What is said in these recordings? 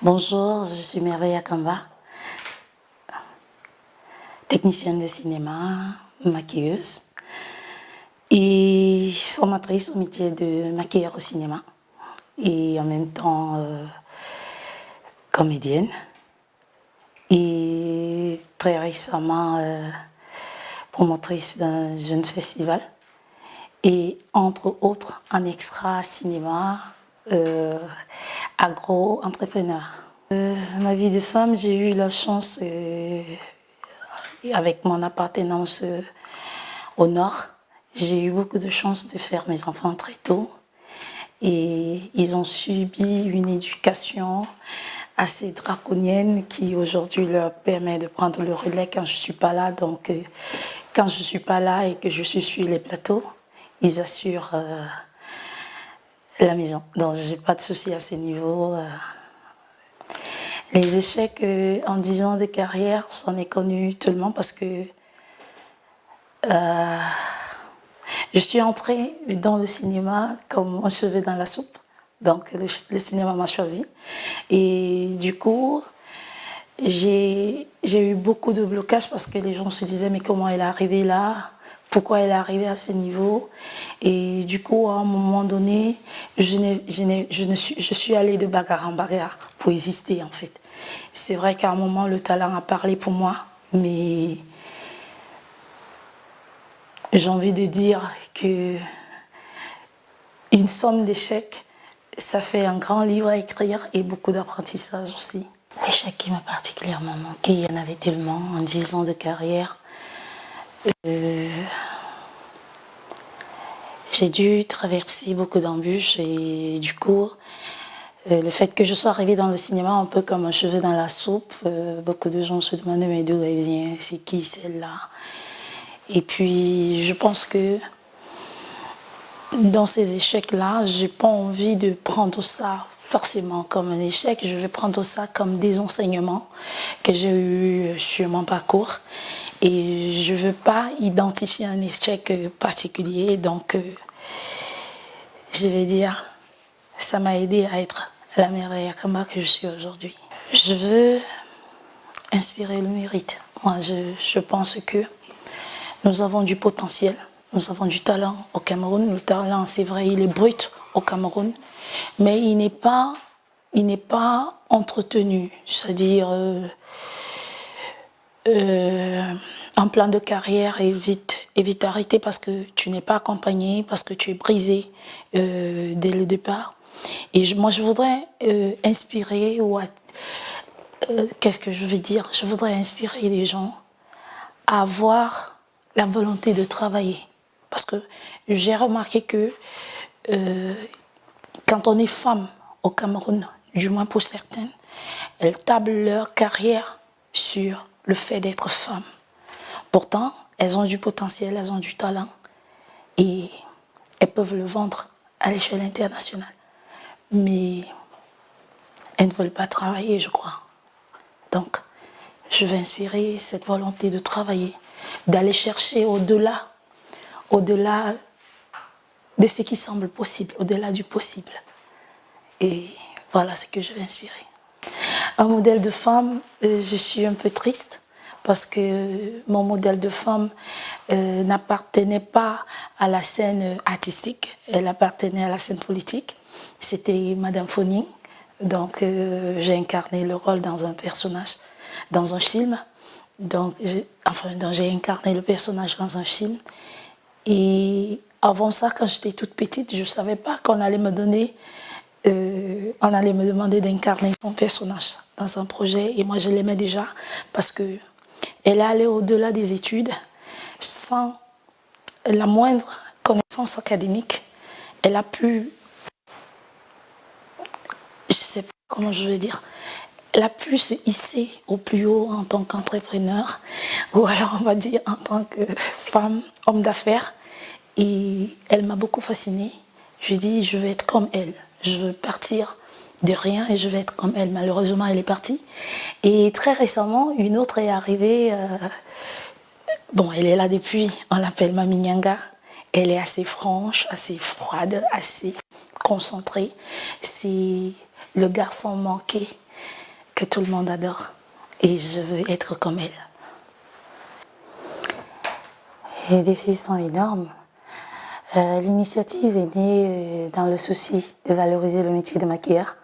Bonjour, je suis Merveille Akamba, technicienne de cinéma, maquilleuse et formatrice au métier de maquilleur au cinéma et en même temps comédienne et très récemment promotrice d'un jeune festival et entre autres en extra cinéma agro-entrepreneur. Ma vie de femme, j'ai eu la chance, avec mon appartenance au Nord, j'ai eu beaucoup de chance de faire mes enfants très tôt. Et ils ont subi une éducation assez draconienne qui aujourd'hui leur permet de prendre le relais quand je ne suis pas là. Donc, quand je ne suis pas là et que je suis sur les plateaux, ils assurent la maison. Donc, je n'ai pas de souci à ce niveau. Les échecs en 10 ans de carrière, j'en ai connu tellement parce que je suis entrée dans le cinéma comme un cheveu dans la soupe. Donc le cinéma m'a choisi. Et du coup, j'ai eu beaucoup de blocages parce que les gens se disaient mais comment elle est arrivée là? Pourquoi elle est arrivée à ce niveau? Et du coup, à un moment donné, je suis allée de bagarre en bagarre pour exister en fait. C'est vrai qu'à un moment, le talent a parlé pour moi, mais j'ai envie de dire que une somme d'échecs, ça fait un grand livre à écrire et beaucoup d'apprentissage aussi. L'échec qui m'a particulièrement manqué, il y en avait tellement en 10 ans de carrière. J'ai dû traverser beaucoup d'embûches et du coup, le fait que je sois arrivée dans le cinéma un peu comme un cheveu dans la soupe, beaucoup de gens se demandaient mais d'où elle vient, c'est qui celle-là? Et puis je pense que dans ces échecs-là, j'ai pas envie de prendre ça forcément comme un échec, je vais prendre ça comme des enseignements que j'ai eus sur mon parcours. Et je ne veux pas identifier un échec particulier, donc je vais dire, ça m'a aidé à être la Merveille Akamba que je suis aujourd'hui. Je veux inspirer le mérite. Moi, je pense que nous avons du potentiel, nous avons du talent au Cameroun. Le talent, c'est vrai, il est brut au Cameroun, mais il n'est pas entretenu, c'est-à-dire un plan de carrière est vite arrêté parce que tu n'es pas accompagné, parce que tu es brisé dès le départ. Et moi, je voudrais inspirer, qu'est-ce que je veux dire? Je voudrais inspirer les gens à avoir la volonté de travailler. Parce que j'ai remarqué que quand on est femme au Cameroun, du moins pour certaines, elles tablent leur carrière sur le fait d'être femme. Pourtant, elles ont du potentiel, elles ont du talent et elles peuvent le vendre à l'échelle internationale. Mais elles ne veulent pas travailler, je crois. Donc, je vais inspirer cette volonté de travailler, d'aller chercher au-delà de ce qui semble possible, au-delà du possible. Et voilà ce que je vais inspirer. Un modèle de femme, je suis un peu triste parce que mon modèle de femme n'appartenait pas à la scène artistique, elle appartenait à la scène politique. C'était Madame Foning, donc j'ai incarné le rôle dans un personnage, dans un film. Donc j'ai incarné le personnage dans un film. Et avant ça, quand j'étais toute petite, je ne savais pas qu'on allait me donner, on allait me demander d'incarner mon personnage dans un projet. Et moi, je l'aimais déjà parce qu'elle est allée au-delà des études sans la moindre connaissance académique. Elle a pu, je ne sais pas comment je vais dire, elle a pu se hisser au plus haut en tant qu'entrepreneur, ou alors on va dire en tant que femme, homme d'affaires. Et elle m'a beaucoup fascinée. Je dis, je veux être comme elle. Je veux partir de rien et je vais être comme elle. Malheureusement, elle est partie. Et très récemment, une autre est arrivée. Bon, elle est là depuis. On l'appelle Mami Nyanga. Elle est assez franche, assez froide, assez concentrée. C'est le garçon manqué que tout le monde adore et je veux être comme elle. Les défis sont énormes. L'initiative est née dans le souci de valoriser le métier de maquilleur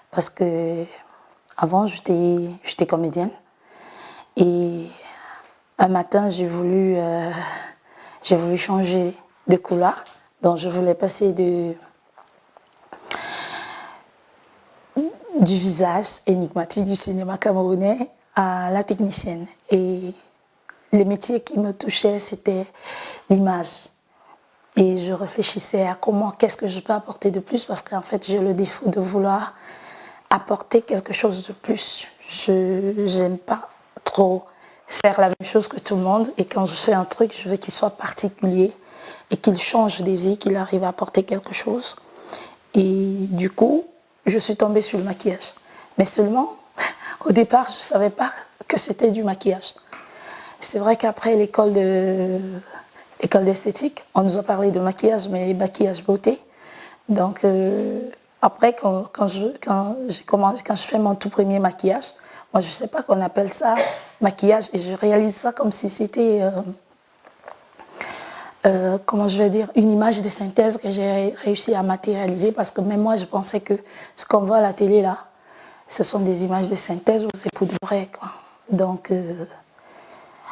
parce que avant j'étais comédienne et un matin j'ai voulu changer de couloir, donc je voulais passer du visage énigmatique du cinéma camerounais à la technicienne. Et le métier qui me touchait, c'était l'image. Et je réfléchissais à qu'est-ce que je peux apporter de plus, parce qu'en fait, j'ai le défaut de vouloir apporter quelque chose de plus. Je n'aime pas trop faire la même chose que tout le monde. Et quand je fais un truc, je veux qu'il soit particulier et qu'il change des vies, qu'il arrive à apporter quelque chose. Et du coup, je suis tombée sur le maquillage. Mais seulement, au départ, je ne savais pas que c'était du maquillage. C'est vrai qu'après l'école d'esthétique, on nous a parlé de maquillage, mais maquillage beauté. Donc, après, quand je fais mon tout premier maquillage, moi, je ne sais pas qu'on appelle ça maquillage, et je réalise ça comme si c'était, comment je vais dire, une image de synthèse que j'ai réussi à matérialiser, parce que même moi, je pensais que ce qu'on voit à la télé, là, ce sont des images de synthèse ou c'est pour de vrai, quoi. Donc,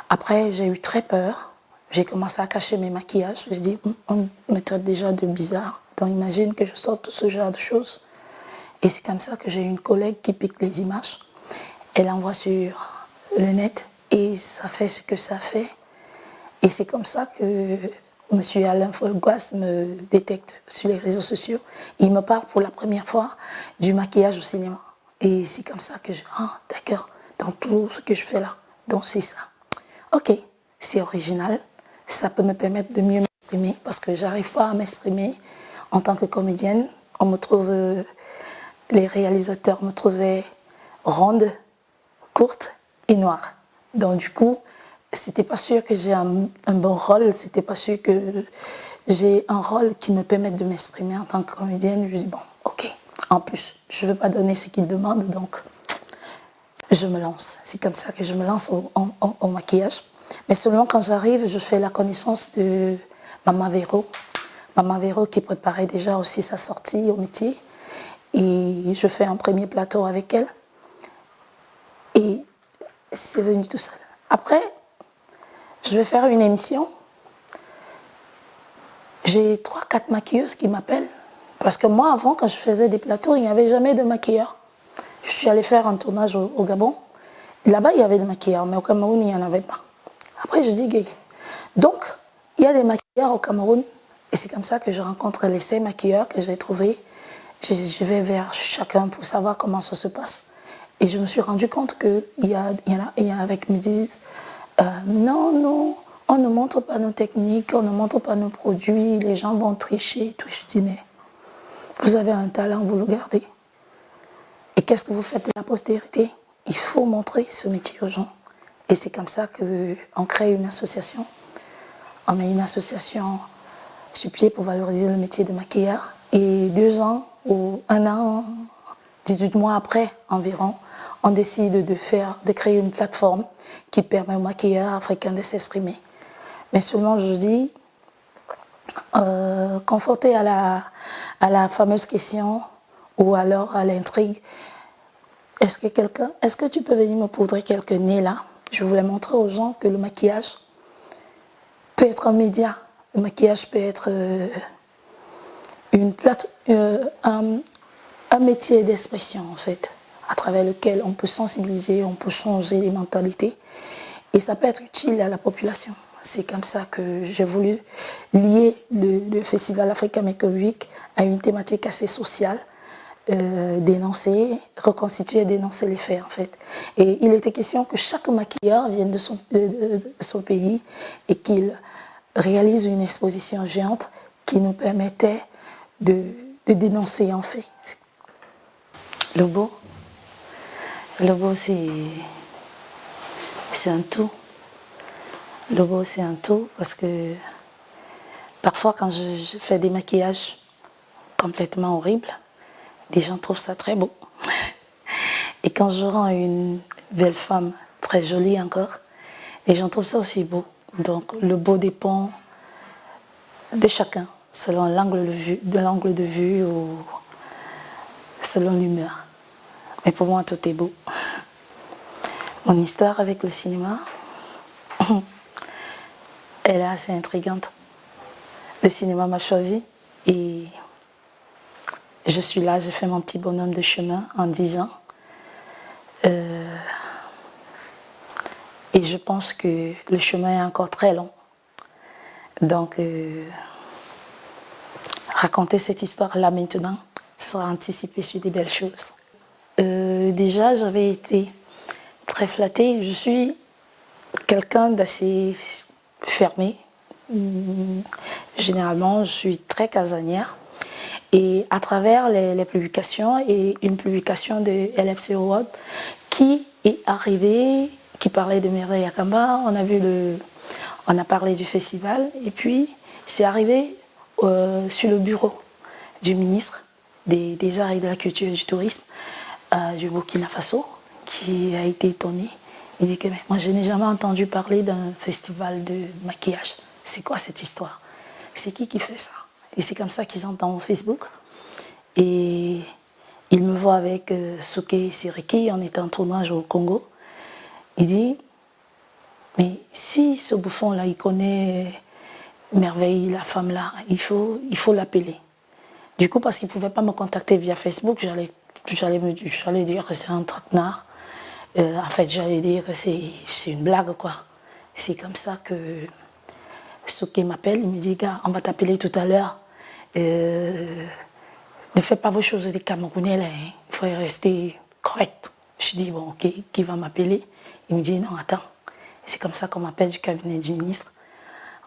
après, j'ai eu très peur. J'ai commencé à cacher mes maquillages. Je dis, on me traite déjà de bizarre. Donc, imagine que je sorte ce genre de choses. Et c'est comme ça que j'ai une collègue qui pique les images. Elle envoie sur le net et ça fait ce que ça fait. Et c'est comme ça que M. Alain Folgoas me détecte sur les réseaux sociaux. Il me parle pour la première fois du maquillage au cinéma. Et c'est comme ça que d'accord, donc tout ce que je fais là, donc c'est ça. Ok, c'est original, ça peut me permettre de mieux m'exprimer parce que j'arrive pas à m'exprimer en tant que comédienne. On me trouve, les réalisateurs me trouvaient ronde, courte et noire. Donc du coup, c'était pas sûr que j'ai un bon rôle, c'était pas sûr que j'ai un rôle qui me permette de m'exprimer en tant que comédienne. Je dis bon, ok. En plus, je ne veux pas donner ce qu'ils demandent, donc je me lance. C'est comme ça que je me lance au maquillage. Mais seulement quand j'arrive, je fais la connaissance de Maman Véro. Maman Véro qui préparait déjà aussi sa sortie au métier. Et je fais un premier plateau avec elle. Et c'est venu tout seul. Après, je vais faire une émission. J'ai 3-4 maquilleuses qui m'appellent. Parce que moi, avant, quand je faisais des plateaux, il n'y avait jamais de maquilleur. Je suis allée faire un tournage au Gabon. Là-bas, il y avait des maquilleurs, mais au Cameroun, il n'y en avait pas. Après, je dis, donc, il y a des maquilleurs au Cameroun. Et c'est comme ça que je rencontre les 5 maquilleurs que j'ai trouvés. Je vais vers chacun pour savoir comment ça se passe. Et je me suis rendu compte qu'il y en a qui me disent, non, on ne montre pas nos techniques, on ne montre pas nos produits, les gens vont tricher. Tout. Je dis, mais vous avez un talent, vous le gardez. Et qu'est-ce que vous faites de la postérité? Il faut montrer ce métier aux gens. Et c'est comme ça qu'on crée une association. On met une association sur pied pour valoriser le métier de maquilleur. Et 2 ans ou 1 an, 18 mois après environ, on décide de créer une plateforme qui permet aux maquilleurs africains de s'exprimer. Mais seulement, je dis, confronté à la fameuse question ou alors à l'intrigue, est-ce que tu peux venir me poudrer quelques nez là? Je voulais montrer aux gens que le maquillage peut être un média. Le maquillage peut être un métier d'expression en fait, à travers lequel on peut sensibiliser, on peut changer les mentalités et ça peut être utile à la population. C'est comme ça que j'ai voulu lier le Festival Africa Make-up Week à une thématique assez sociale, dénoncer, reconstituer et dénoncer les faits en fait. Et il était question que chaque maquilleur vienne de son pays et qu'il réalise une exposition géante qui nous permettait de dénoncer en fait. Le beau, c'est un tout. Le beau, c'est un tout parce que parfois quand je fais des maquillages complètement horribles, les gens trouvent ça très beau. Et quand je rends une belle femme très jolie encore, et j'en trouve ça aussi beau. Donc le beau dépend de chacun, selon l'angle de vue ou selon l'humeur. Mais pour moi, tout est beau. Mon histoire avec le cinéma, elle est assez intrigante. Le cinéma m'a choisi et je suis là, j'ai fait mon petit bonhomme de chemin en 10 ans. Et je pense que le chemin est encore très long. Donc, raconter cette histoire-là maintenant, ce sera anticiper sur des belles choses. Déjà, j'avais été très flattée. Je suis quelqu'un d'assez fermé. Généralement, je suis très casanière. Et à travers les publications et une publication de LFC Award qui est arrivée, qui parlait de Mireille Yakamba, on a parlé du festival et puis c'est arrivé sur le bureau du ministre des Arts et de la Culture et du Tourisme du Burkina Faso qui a été étonné. Il dit que mais moi je n'ai jamais entendu parler d'un festival de maquillage. C'est quoi cette histoire? C'est qui fait ça? Et c'est comme ça qu'ils entendent au Facebook. Et il me voit avec Souké Siriki, on était en tournage au Congo. Il dit, mais si ce bouffon-là, il connaît Merveille, la femme-là, il faut l'appeler. Du coup, parce qu'il ne pouvait pas me contacter via Facebook, j'allais dire que c'est un traquenard. En fait, j'allais dire que c'est une blague, quoi. C'est comme ça que Souké m'appelle, il me dit, gars, on va t'appeler tout à l'heure. Ne faites pas vos choses des Camerounais, là, hein. Il faut rester correct. Je dis, bon, ok, qui va m'appeler? Il me dit, non, attends. C'est comme ça qu'on m'appelle du cabinet du ministre.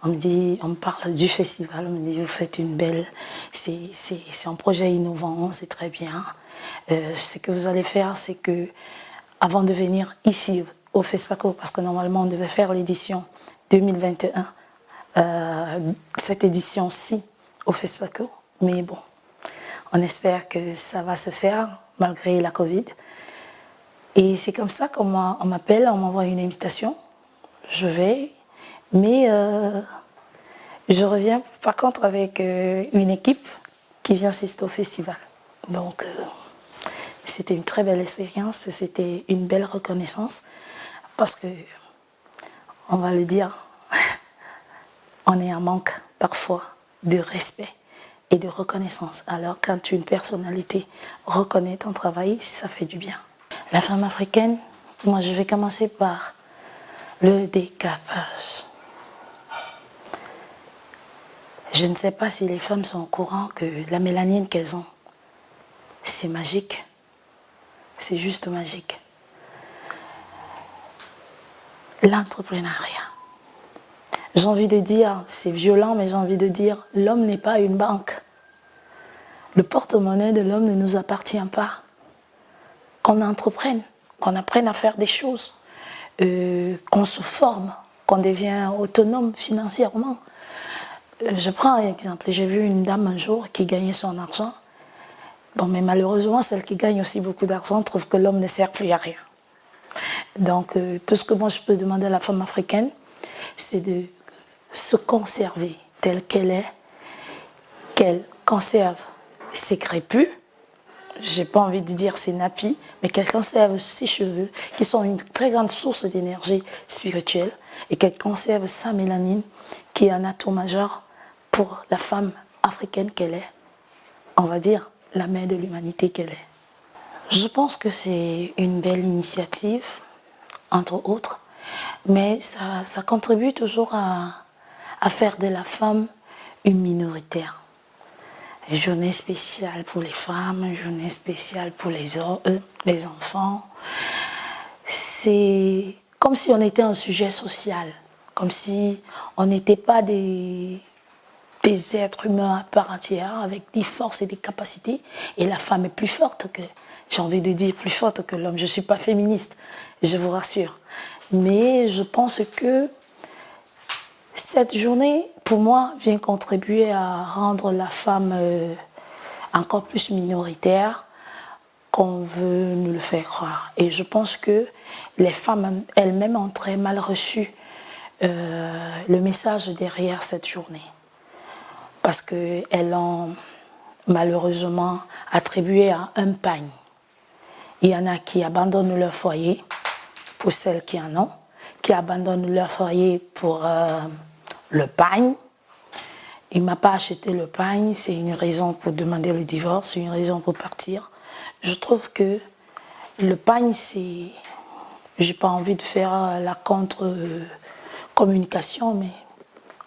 On me parle du festival, on me dit, vous faites une belle... C'est un projet innovant, c'est très bien. Ce que vous allez faire, c'est que, avant de venir ici, au FESPACO, parce que normalement, on devait faire l'édition 2021, cette édition-ci, au FESPACO, mais bon, on espère que ça va se faire, malgré la Covid. Et c'est comme ça qu'on m'appelle, on m'envoie une invitation. Je vais, mais je reviens par contre avec une équipe qui vient assister au festival. Donc, c'était une très belle expérience, c'était une belle reconnaissance, parce que, on va le dire, on est en manque parfois de respect et de reconnaissance. Alors quand une personnalité reconnaît ton travail, ça fait du bien. La femme africaine, moi je vais commencer par le décapage. Je ne sais pas si les femmes sont au courant que la mélanine qu'elles ont, c'est magique. C'est juste magique. L'entrepreneuriat. J'ai envie de dire, c'est violent, mais j'ai envie de dire, l'homme n'est pas une banque. Le porte-monnaie de l'homme ne nous appartient pas. Qu'on entreprenne, qu'on apprenne à faire des choses, qu'on se forme, qu'on devienne autonome financièrement. Je prends un exemple. J'ai vu une dame un jour qui gagnait son argent. Bon, mais malheureusement, celle qui gagne aussi beaucoup d'argent trouve que l'homme ne sert plus à rien. Donc, tout ce que moi je peux demander à la femme africaine, c'est de se conserver telle qu'elle est, qu'elle conserve ses crépus, j'ai pas envie de dire ses nappis, mais qu'elle conserve ses cheveux, qui sont une très grande source d'énergie spirituelle, et qu'elle conserve sa mélanine, qui est un atout majeur pour la femme africaine qu'elle est, on va dire la mère de l'humanité qu'elle est. Je pense que c'est une belle initiative, entre autres, mais ça contribue toujours à faire de la femme une minoritaire. Une journée spéciale pour les femmes, une journée spéciale pour les enfants. C'est comme si on était un sujet social, comme si on n'était pas des êtres humains à part entière, avec des forces et des capacités, et la femme est plus forte que, j'ai envie de dire plus forte que l'homme. Je ne suis pas féministe, je vous rassure. Mais je pense que cette journée, pour moi, vient contribuer à rendre la femme encore plus minoritaire, qu'on veut nous le faire croire. Et je pense que les femmes elles-mêmes ont très mal reçu le message derrière cette journée. Parce qu'elles l'ont malheureusement attribué à un pagne. Il y en a qui abandonnent leur foyer, pour celles qui en ont, qui abandonnent leur foyer pour le pagne. Il ne m'a pas acheté le pagne, c'est une raison pour demander le divorce, c'est une raison pour partir. Je trouve que le pagne, c'est... J'ai pas envie de faire la contre-communication, mais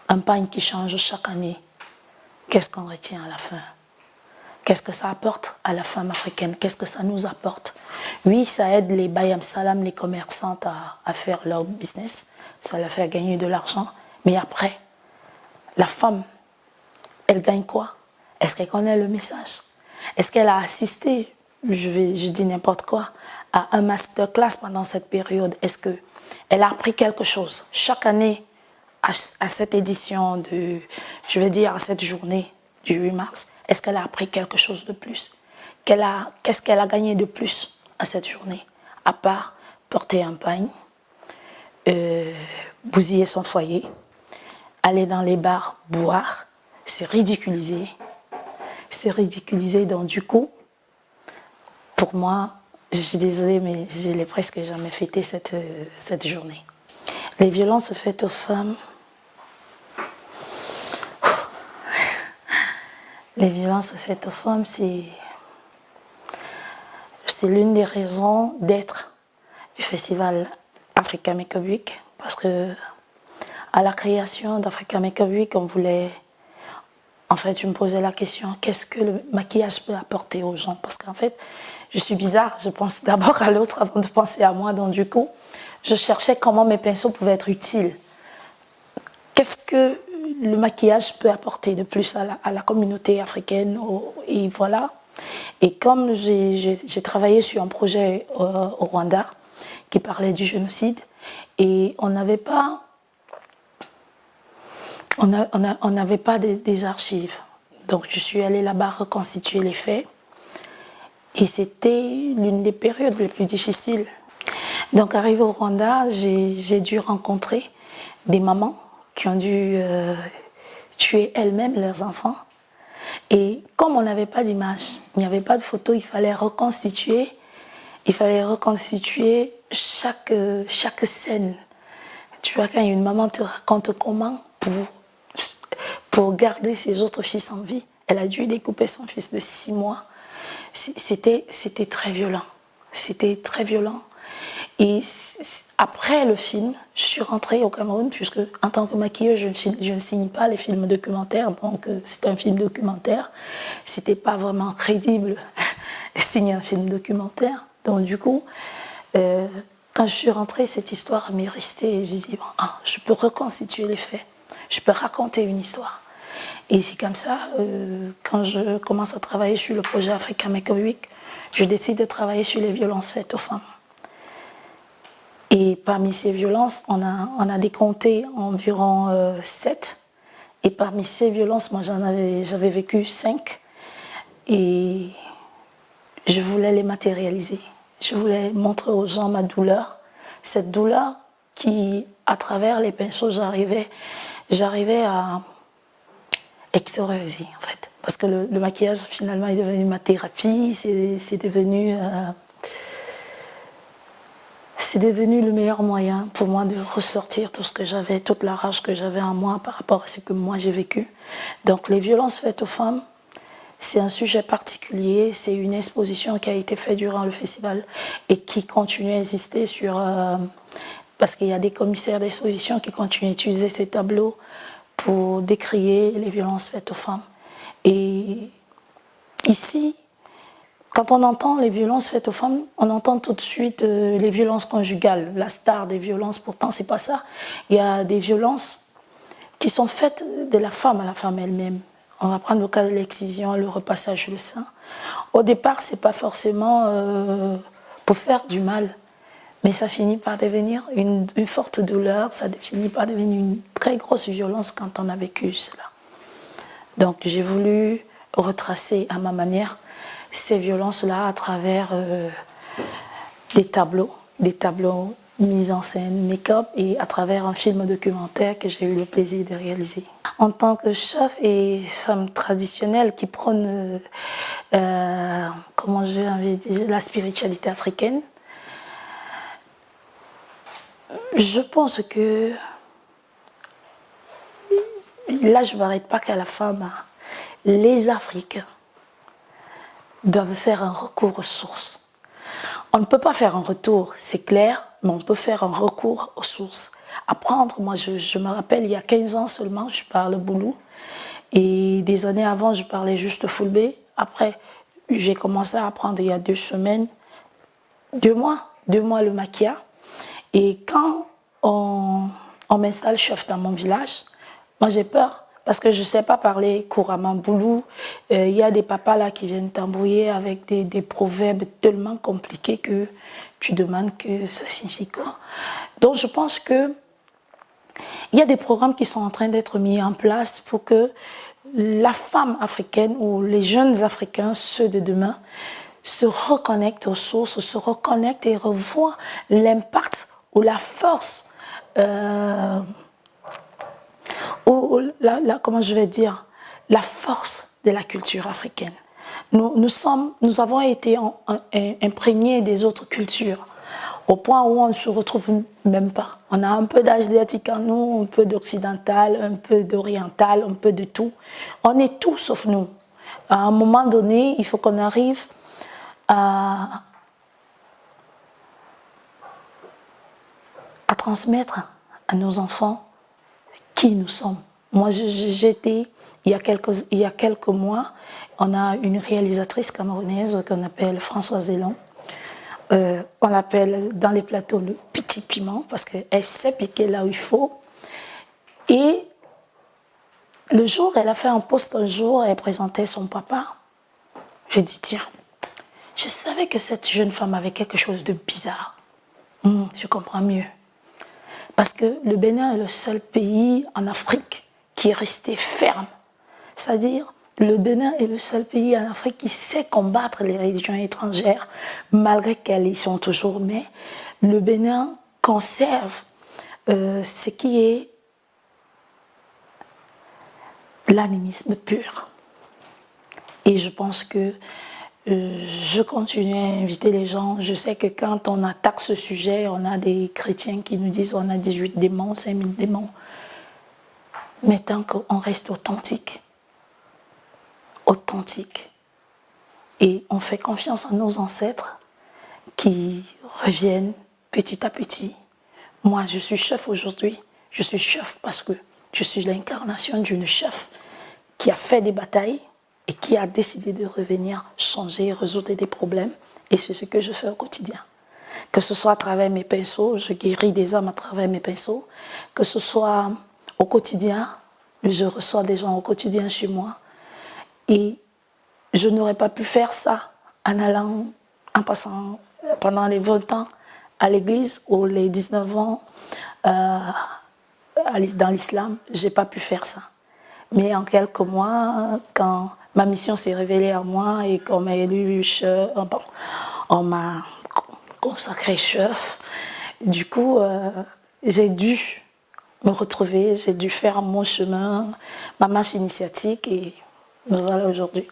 un pagne qui change chaque année, qu'est-ce qu'on retient à la fin? Qu'est-ce que ça apporte à la femme africaine? Qu'est-ce que ça nous apporte? Oui, ça aide les Bayam Salam, les commerçantes à faire leur business, ça leur fait gagner de l'argent, mais après, la femme, elle gagne quoi? Est-ce qu'elle connaît le message? Est-ce qu'elle a assisté, je dis n'importe quoi, à un masterclass pendant cette période? Est-ce qu'elle a appris quelque chose? Chaque année, à cette édition de, je vais dire à cette journée du 8 mars, est-ce qu'elle a appris quelque chose de plus? Qu'est-ce qu'elle a gagné de plus à cette journée? À part porter un pagne, bousiller son foyer, aller dans les bars, boire, c'est ridiculisé. C'est ridiculisé, donc du coup, pour moi, je suis désolée, mais je n'ai presque jamais fêté cette journée. Les violences faites aux femmes, les violences faites aux femmes, c'est l'une des raisons d'être du festival Africa Make Up Week, parce que à la création d'Africa Make Up Week, on voulait, en fait, je me posais la question, qu'est-ce que le maquillage peut apporter aux gens? Parce qu'en fait, je suis bizarre, je pense d'abord à l'autre avant de penser à moi, donc du coup, je cherchais comment mes pinceaux pouvaient être utiles. Qu'est-ce que le maquillage peut apporter de plus à la communauté africaine? Et voilà. Et comme j'ai travaillé sur un projet au Rwanda qui parlait du génocide, et on n'avait pas, des archives. Donc je suis allée là-bas reconstituer les faits. Et c'était l'une des périodes les plus difficiles. Donc arrivé au Rwanda, j'ai dû rencontrer des mamans qui ont dû tuer elles-mêmes leurs enfants. Et comme on n'avait pas d'image, il n'y avait pas de photos, il fallait reconstituer chaque scène. Tu vois, quand une maman te raconte comment, pour garder ses autres fils en vie, elle a dû découper son fils de 6 mois. C'était très violent. C'était très violent. Et après le film, je suis rentrée au Cameroun, puisque en tant que maquilleuse, je ne signe pas les films documentaires, donc c'est un film documentaire. C'était pas vraiment crédible de signer un film documentaire. Donc du coup, quand je suis rentrée, cette histoire m'est restée et j'ai dit, bon, je peux reconstituer les faits, je peux raconter une histoire. Et c'est comme ça, quand je commence à travailler sur le projet Africa Make Up Week, je décide de travailler sur les violences faites aux femmes. Et parmi ces violences, on a décompté environ 7. Et parmi ces violences, moi j'avais vécu 5. Et je voulais les matérialiser. Je voulais montrer aux gens ma douleur. Cette douleur qui, à travers les pinceaux, j'arrivais à extérioriser, en fait. Parce que le maquillage, finalement, est devenu ma thérapie. C'est devenu le meilleur moyen pour moi de ressortir tout ce que j'avais, toute la rage que j'avais en moi par rapport à ce que moi j'ai vécu. Donc les violences faites aux femmes, c'est un sujet particulier, c'est une exposition qui a été faite durant le festival et qui continue à exister parce qu'il y a des commissaires d'exposition qui continuent à utiliser ces tableaux pour décrier les violences faites aux femmes. Et ici, quand on entend les violences faites aux femmes, on entend tout de suite les violences conjugales, la star des violences, pourtant c'est pas ça. Il y a des violences qui sont faites de la femme à la femme elle-même. On va prendre le cas de l'excision, le repassage du sein. Au départ, c'est pas forcément pour faire du mal, mais ça finit par devenir une forte douleur, ça finit par devenir une très grosse violence quand on a vécu cela. Donc j'ai voulu retracer à ma manière ces violences-là à travers des tableaux mis en scène, make-up, et à travers un film documentaire que j'ai eu le plaisir de réaliser. En tant que chef et femme traditionnelle qui prône, comment j'ai envie de dire, la spiritualité africaine, je pense que là, je ne m'arrête pas qu'à la femme. Les Africains doivent faire un recours aux sources. On ne peut pas faire un retour, c'est clair, mais on peut faire un recours aux sources. Apprendre, moi je me rappelle, il y a 15 ans seulement, je parle boulou. Et des années avant, je parlais juste fulbe. Après, j'ai commencé à apprendre il y a 2 semaines, 2 mois le maquia. Et quand on m'installe chef dans mon village, moi j'ai peur. Parce que je ne sais pas parler couramment boulou. Il y a des papas là qui viennent t'embrouiller avec des proverbes tellement compliqués que tu demandes que ça signifie quoi. Donc je pense qu'il y a des programmes qui sont en train d'être mis en place pour que la femme africaine ou les jeunes Africains, ceux de demain, se reconnectent aux sources, se reconnectent et revoient l'impact ou la force comment je vais dire, la force de la culture africaine. Nous avons été imprégnés des autres cultures, au point où on ne se retrouve même pas. On a un peu d'asiatique en nous, un peu d'occidental, un peu d'oriental, un peu de tout. On est tout sauf nous. À un moment donné, il faut qu'on arrive à transmettre à nos enfants qui nous sommes. Moi, j'étais, il y a quelques mois, on a une réalisatrice camerounaise qu'on appelle Françoise Zélon. On l'appelle dans les plateaux le petit piment parce qu'elle sait piquer là où il faut. Et le jour, elle a fait un post un jour, elle présentait son papa. J'ai dit, tiens, je savais que cette jeune femme avait quelque chose de bizarre. Je comprends mieux. Parce que le Bénin est le seul pays en Afrique qui est resté ferme. C'est-à-dire, le Bénin est le seul pays en Afrique qui sait combattre les religions étrangères, malgré qu'elles y sont toujours. Mais le Bénin conserve ce qui est l'animisme pur. Et je pense que je continue à inviter les gens. Je sais que quand on attaque ce sujet, on a des chrétiens qui nous disent on a 18 démons, 5000 démons. Mais tant qu'on reste authentique, et on fait confiance en nos ancêtres qui reviennent petit à petit. Moi, je suis chef aujourd'hui. Je suis chef parce que je suis l'incarnation d'une chef qui a fait des batailles et qui a décidé de revenir changer, résoudre des problèmes. Et c'est ce que je fais au quotidien. Que ce soit à travers mes pinceaux, je guéris des âmes à travers mes pinceaux. Que ce soit au quotidien, je reçois des gens au quotidien chez moi. Et je n'aurais pas pu faire ça en passant pendant les 20 ans à l'église ou les 19 ans dans l'islam. Je n'ai pas pu faire ça. Mais en quelques mois, quand ma mission s'est révélée à moi et qu'on m'a élu chef, on m'a consacré chef, du coup, j'ai dû me retrouver, j'ai dû faire mon chemin, ma marche initiatique et me voilà aujourd'hui.